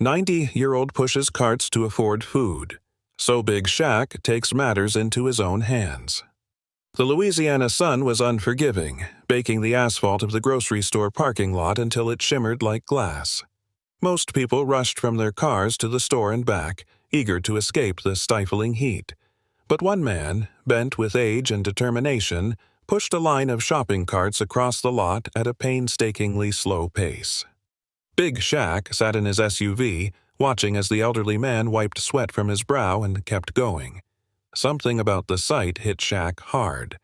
90-year-old pushes carts to afford food. So Big Shaq takes matters into his own hands. The Louisiana sun was unforgiving, baking the asphalt of the grocery store parking lot until it shimmered like glass. Most people rushed from their cars to the store and back, eager to escape the stifling heat. But one man, bent with age and determination, pushed a line of shopping carts across the lot at a painstakingly slow pace. Big Shaq sat in his SUV, watching as the elderly man wiped sweat from his brow and kept going. Something about the sight hit Shaq hard.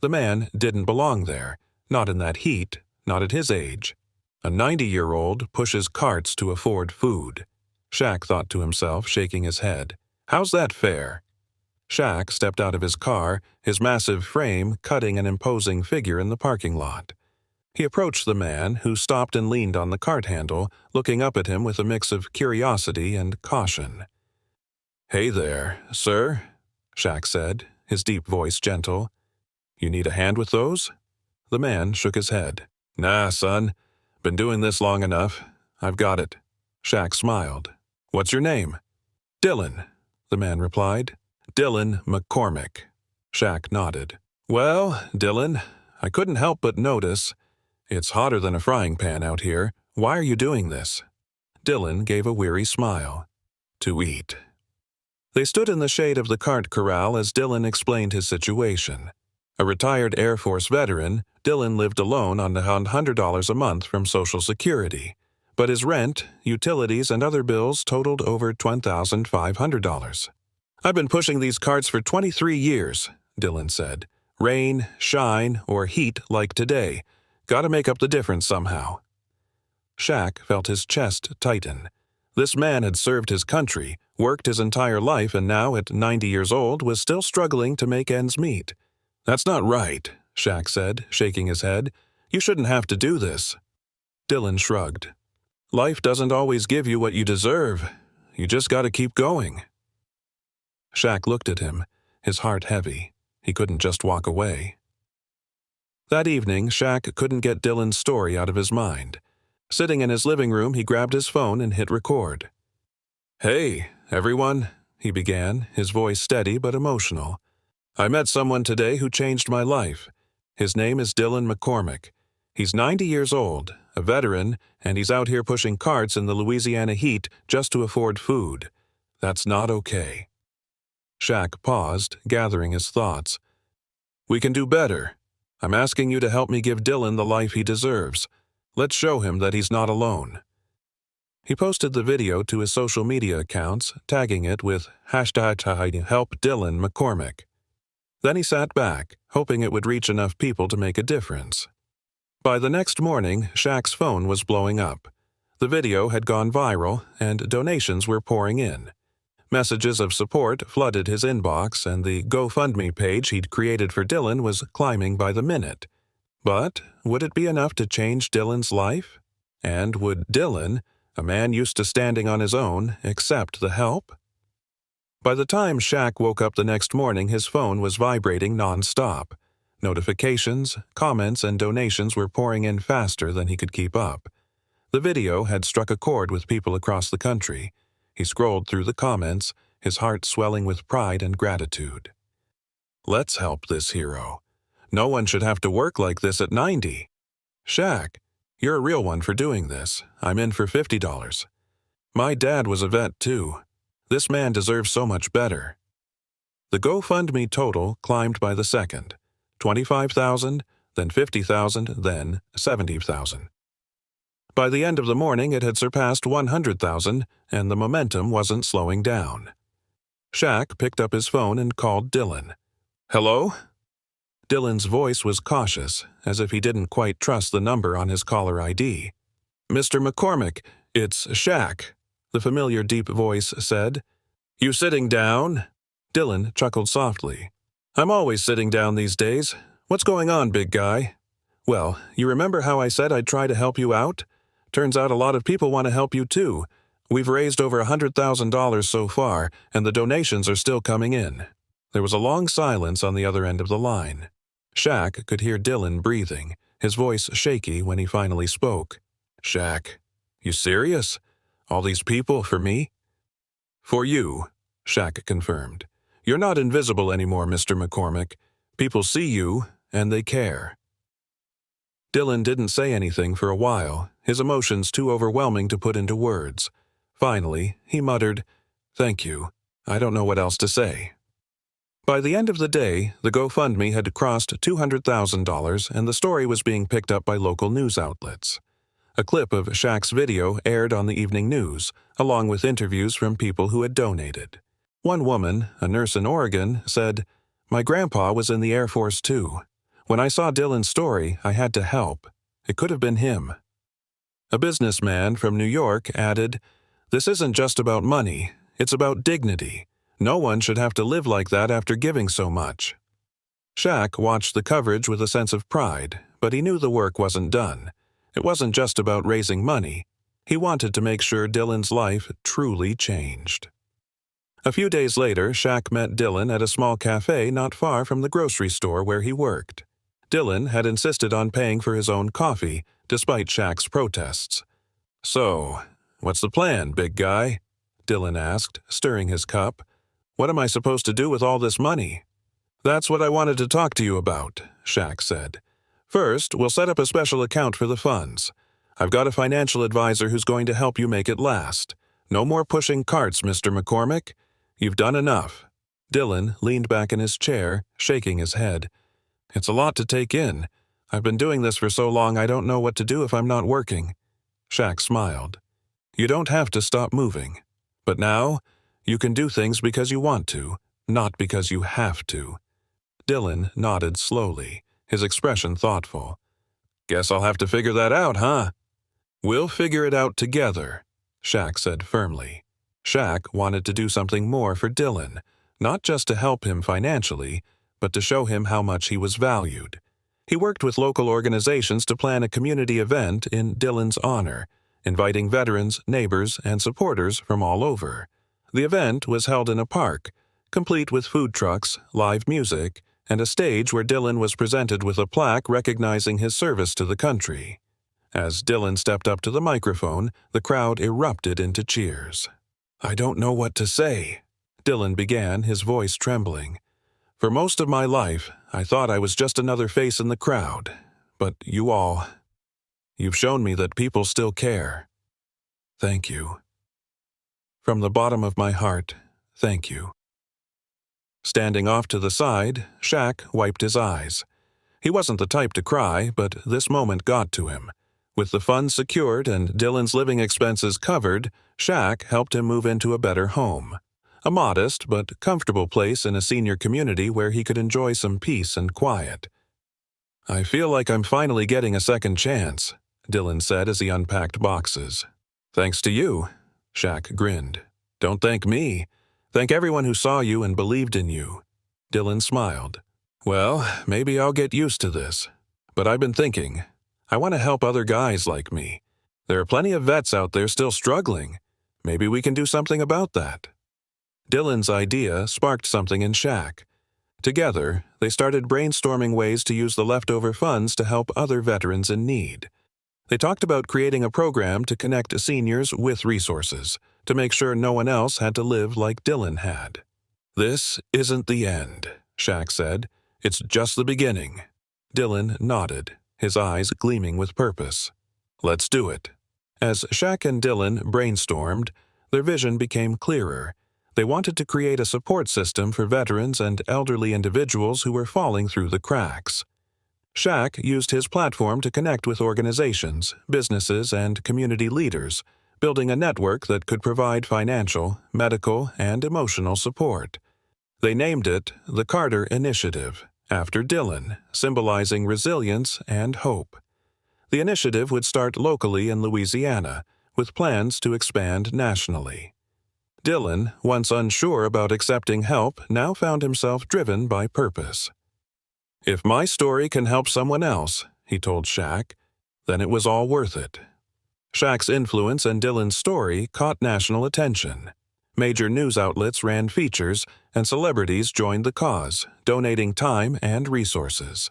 The man didn't belong there, not in that heat, not at his age. A 90-year-old pushes carts to afford food. Shaq thought to himself, shaking his head. How's that fair? Shaq stepped out of his car, his massive frame cutting an imposing figure in the parking lot. He approached the man, who stopped and leaned on the cart handle, looking up at him with a mix of curiosity and caution. "Hey there, sir," Shaq said, his deep voice gentle. "You need a hand with those?" The man shook his head. "Nah, son. Been doing this long enough. I've got it." Shaq smiled. "What's your name?" "Dylan," the man replied. "Dylan McCormick." Shaq nodded. "Well, Dylan, I couldn't help but notice. It's hotter than a frying pan out here. Why are you doing this?" Dylan gave a weary smile. "To eat." They stood in the shade of the cart corral as Dylan explained his situation. A retired Air Force veteran, Dylan lived alone on $100 a month from Social Security, but his rent, utilities, and other bills totaled over $1,500. "I've been pushing these carts for 23 years, Dylan said. "Rain, shine, or heat like today. Gotta make up the difference somehow." Shaq felt his chest tighten. This man had served his country, worked his entire life, and now, at 90 years old, was still struggling to make ends meet. "That's not right," Shaq said, shaking his head. "You shouldn't have to do this." Dylan shrugged. "Life doesn't always give you what you deserve. You just gotta keep going." Shaq looked at him, his heart heavy. He couldn't just walk away. That evening, Shaq couldn't get Dylan's story out of his mind. Sitting in his living room, he grabbed his phone and hit record. "Hey, everyone," he began, his voice steady but emotional. "I met someone today who changed my life. His name is Dylan McCormick. He's 90 years old, a veteran, and he's out here pushing carts in the Louisiana heat just to afford food. That's not okay." Shaq paused, gathering his thoughts. "We can do better. I'm asking you to help me give Dylan the life he deserves. Let's show him that he's not alone." He posted the video to his social media accounts, tagging it with #HelpDylanMcCormick. Then he sat back, hoping it would reach enough people to make a difference. By the next morning, Shaq's phone was blowing up. The video had gone viral, and donations were pouring in. Messages of support flooded his inbox, and the GoFundMe page he'd created for Dylan was climbing by the minute. But would it be enough to change Dylan's life? And would Dylan, a man used to standing on his own, accept the help? By the time Shaq woke up the next morning, his phone was vibrating nonstop. Notifications, comments, and donations were pouring in faster than he could keep up. The video had struck a chord with people across the country. He scrolled through the comments, his heart swelling with pride and gratitude. "Let's help this hero. No one should have to work like this at 90. Shaq, you're a real one for doing this. I'm in for $50. My dad was a vet too. This man deserves so much better." The GoFundMe total climbed by the second. 25,000, then 50,000, then 70,000. By the end of the morning, it had surpassed 100,000, and the momentum wasn't slowing down. Shaq picked up his phone and called Dylan. "Hello?" Dylan's voice was cautious, as if he didn't quite trust the number on his caller ID. "Mr. McCormick, it's Shaq," the familiar deep voice said. "You sitting down?" Dylan chuckled softly. "I'm always sitting down these days. What's going on, big guy?" "Well, you remember how I said I'd try to help you out? Turns out a lot of people want to help you too. We've raised over $100,000 so far, and the donations are still coming in." There was a long silence on the other end of the line. Shaq could hear Dylan breathing, his voice shaky when he finally spoke. "Shaq, you serious? All these people for me? For you, Shaq confirmed. You're not invisible anymore, Mr. McCormick. People see you, and they care. Dylan didn't say anything for a while, his emotions too overwhelming to put into words. Finally, he muttered, "Thank you. I don't know what else to say." By the end of the day, the GoFundMe had crossed $200,000 and the story was being picked up by local news outlets. A clip of Shaq's video aired on the evening news, along with interviews from people who had donated. One woman, a nurse in Oregon, said, "My grandpa was in the Air Force too. When I saw Dylan's story, I had to help. It could have been him." A businessman from New York added, "This isn't just about money, it's about dignity. No one should have to live like that after giving so much." Shaq watched the coverage with a sense of pride, but he knew the work wasn't done. It wasn't just about raising money. He wanted to make sure Dylan's life truly changed. A few days later, Shaq met Dylan at a small cafe not far from the grocery store where he worked. Dylan had insisted on paying for his own coffee, despite Shaq's protests. "So, what's the plan, big guy?" Dylan asked, stirring his cup. "What am I supposed to do with all this money?" "That's what I wanted to talk to you about," Shaq said. "First, we'll set up a special account for the funds. I've got a financial advisor who's going to help you make it last. No more pushing carts, Mr. McCormick. You've done enough." Dylan leaned back in his chair, shaking his head. "It's a lot to take in. I've been doing this for so long I don't know what to do if I'm not working." Shaq smiled. "You don't have to stop moving. But now, you can do things because you want to, not because you have to." Dylan nodded slowly, his expression thoughtful. "Guess I'll have to figure that out, huh?" "We'll figure it out together," Shaq said firmly. Shaq wanted to do something more for Dylan, not just to help him financially, but to show him how much he was valued. He worked with local organizations to plan a community event in Dylan's honor, inviting veterans, neighbors, and supporters from all over. The event was held in a park, complete with food trucks, live music, and a stage where Dylan was presented with a plaque recognizing his service to the country. As Dylan stepped up to the microphone, the crowd erupted into cheers. "I don't know what to say," Dylan began, his voice trembling. "For most of my life, I thought I was just another face in the crowd. But you've shown me that people still care. Thank you. From the bottom of my heart, thank you." Standing off to the side, Shaq wiped his eyes. He wasn't the type to cry, but this moment got to him. With the funds secured and Dylan's living expenses covered, Shaq helped him move into a better home. A modest but comfortable place in a senior community where he could enjoy some peace and quiet. "I feel like I'm finally getting a second chance," Dylan said as he unpacked boxes. "Thanks to you," Shaq grinned. "Don't thank me. Thank everyone who saw you and believed in you." Dylan smiled. "Well, maybe I'll get used to this. But I've been thinking, I want to help other guys like me. There are plenty of vets out there still struggling. Maybe we can do something about that." Dylan's idea sparked something in Shaq. Together, they started brainstorming ways to use the leftover funds to help other veterans in need. They talked about creating a program to connect seniors with resources, to make sure no one else had to live like Dylan had. "This isn't the end," Shaq said. "It's just the beginning." Dylan nodded, his eyes gleaming with purpose. "Let's do it." As Shaq and Dylan brainstormed, their vision became clearer. They wanted to create a support system for veterans and elderly individuals who were falling through the cracks. Shaq used his platform to connect with organizations, businesses, and community leaders, building a network that could provide financial, medical, and emotional support. They named it the Carter Initiative, after Dylan, symbolizing resilience and hope. The initiative would start locally in Louisiana, with plans to expand nationally. Dylan, once unsure about accepting help, now found himself driven by purpose. "If my story can help someone else," he told Shaq, "then it was all worth it." Shaq's influence and Dylan's story caught national attention. Major news outlets ran features, and celebrities joined the cause, donating time and resources.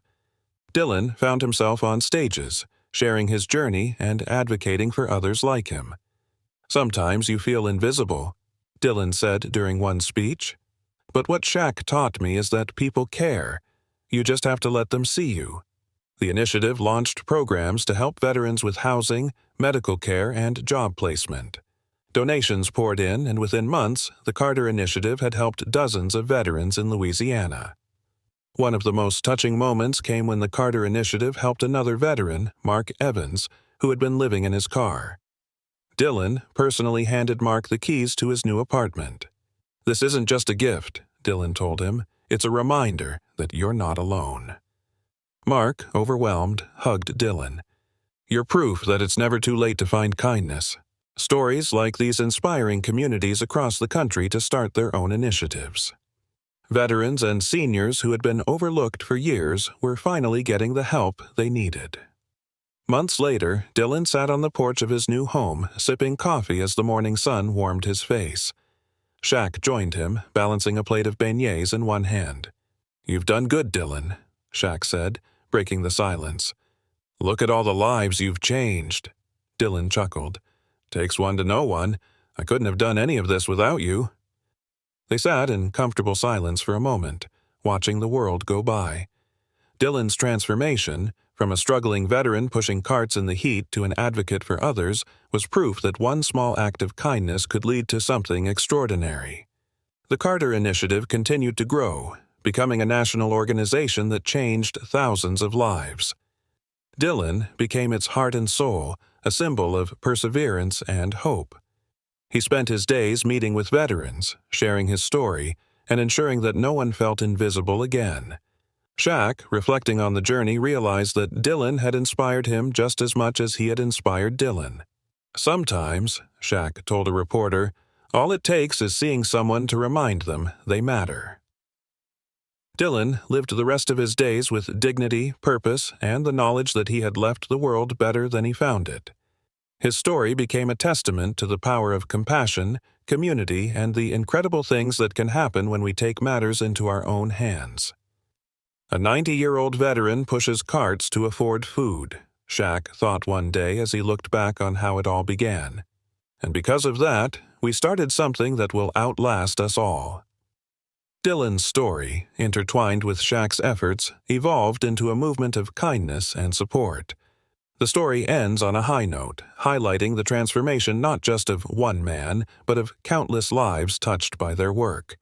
Dylan found himself on stages, sharing his journey and advocating for others like him. Sometimes you feel invisible, Dylan said during one speech. But what Shaq taught me is that people care. You just have to let them see you. The initiative launched programs to help veterans with housing, medical care, and job placement. Donations poured in, and within months, the Carter Initiative had helped dozens of veterans in Louisiana. One of the most touching moments came when the Carter Initiative helped another veteran, Mark Evans, who had been living in his car. Dylan personally handed Mark the keys to his new apartment. "This isn't just a gift," Dylan told him. "It's a reminder that you're not alone." Mark, overwhelmed, hugged Dylan. "You're proof that it's never too late to find kindness." Stories like these inspiring communities across the country to start their own initiatives. Veterans and seniors who had been overlooked for years were finally getting the help they needed. Months later, Dylan sat on the porch of his new home, sipping coffee as the morning sun warmed his face. Shaq joined him, balancing a plate of beignets in one hand. "You've done good, Dylan," Shaq said, breaking the silence. "Look at all the lives you've changed." Dylan chuckled. "Takes one to know one. I couldn't have done any of this without you." They sat in comfortable silence for a moment, watching the world go by. Dylan's transformation, from a struggling veteran pushing carts in the heat to an advocate for others, was proof that one small act of kindness could lead to something extraordinary. The Carter Initiative continued to grow, becoming a national organization that changed thousands of lives. Dylan became its heart and soul, a symbol of perseverance and hope. He spent his days meeting with veterans, sharing his story, and ensuring that no one felt invisible again. Shaq, reflecting on the journey, realized that Dylan had inspired him just as much as he had inspired Dylan. "Sometimes," Shaq told a reporter, "all it takes is seeing someone to remind them they matter." Dylan lived the rest of his days with dignity, purpose, and the knowledge that he had left the world better than he found it. His story became a testament to the power of compassion, community, and the incredible things that can happen when we take matters into our own hands. "A 90-year-old veteran pushes carts to afford food," Shaq thought one day as he looked back on how it all began. "And because of that, we started something that will outlast us all." Dylan's story, intertwined with Shaq's efforts, evolved into a movement of kindness and support. The story ends on a high note, highlighting the transformation not just of one man, but of countless lives touched by their work.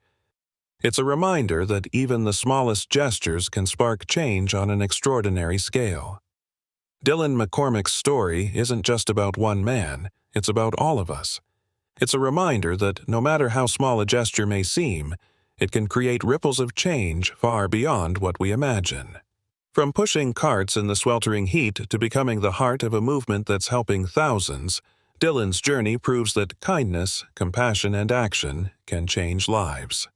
It's a reminder that even the smallest gestures can spark change on an extraordinary scale. Dylan McCormick's story isn't just about one man, it's about all of us. It's a reminder that no matter how small a gesture may seem, it can create ripples of change far beyond what we imagine. From pushing carts in the sweltering heat to becoming the heart of a movement that's helping thousands, Dylan's journey proves that kindness, compassion, and action can change lives.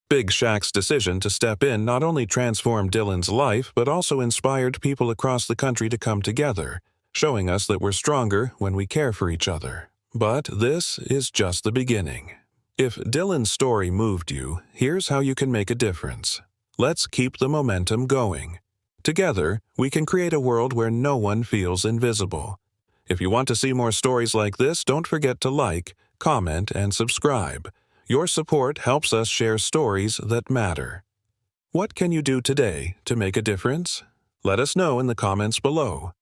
Big Shaq's decision to step in not only transformed Dylan's life, but also inspired people across the country to come together, showing us that we're stronger when we care for each other. But this is just the beginning. If Dylan's story moved you, here's how you can make a difference. Let's keep the momentum going. Together, we can create a world where no one feels invisible. If you want to see more stories like this, don't forget to like, comment, and subscribe. Your support helps us share stories that matter. What can you do today to make a difference? Let us know in the comments below.